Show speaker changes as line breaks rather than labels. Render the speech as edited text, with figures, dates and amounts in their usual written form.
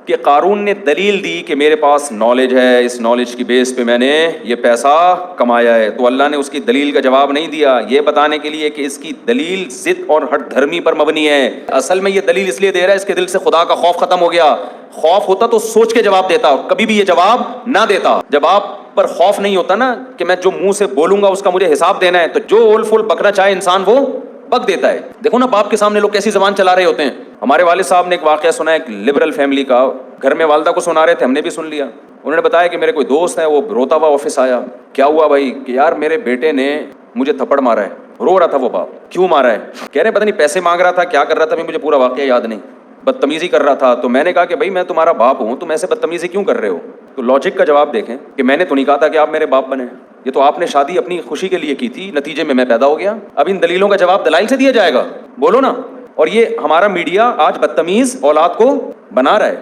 کہ قارون نے دلیل دی کہ میرے پاس نالج ہے, اس نالج کی بیس پہ میں نے یہ پیسہ کمایا ہے, تو اللہ نے اس کی دلیل کا جواب نہیں دیا یہ بتانے کے لیے کہ اس کی دلیل ضد اور ہٹ دھرمی پر مبنی ہے. اصل میں یہ دلیل اس لیے دے رہا ہے اس کے دل سے خدا کا خوف ختم ہو گیا. خوف ہوتا تو سوچ کے جواب دیتا, کبھی بھی یہ جواب نہ دیتا. جب آپ پر خوف نہیں ہوتا نا کہ میں جو منہ سے بولوں گا اس کا مجھے حساب دینا ہے, تو جو اول فول بکنا چاہے انسان وہ بک دیتا ہے. دیکھو نا باپ کے سامنے لوگ کیسی زبان چلا رہے ہوتے ہیں. ہمارے والد صاحب نے ایک واقعہ سنا, ایک لبرل فیملی کا, گھر میں والدہ کو سنا رہے تھے, ہم نے بھی سن لیا. انہوں نے بتایا کہ میرے کوئی دوست ہے, وہ روتا ہوا آفس آیا. کیا ہوا بھائی؟ کہ یار میرے بیٹے نے مجھے تھپڑ مارا ہے. رو رہا تھا وہ باپ. کیوں مارا ہے؟ کہہ رہے پتہ نہیں پیسے مانگ رہا تھا, کیا کر رہا تھا, مجھے پورا واقعہ یاد نہیں, بدتمیزی کر رہا تھا. تو میں نے کہا کہ بھائی میں تمہارا باپ ہوں, تم ایسے بدتمیزی کیوں کر رہے ہو؟ تو لاجک کا جواب دیکھیں کہ میں نے تو نہیں کہا تھا کہ آپ میرے باپ بنے, یہ تو آپ نے شادی اپنی خوشی کے لیے کی تھی, نتیجے میں پیدا ہو گیا. اب ان دلیلوں کا جواب دلائل سے دیا جائے گا؟ بولو نا. اور یہ ہمارا میڈیا آج بدتمیز اولاد کو بنا رہا ہے.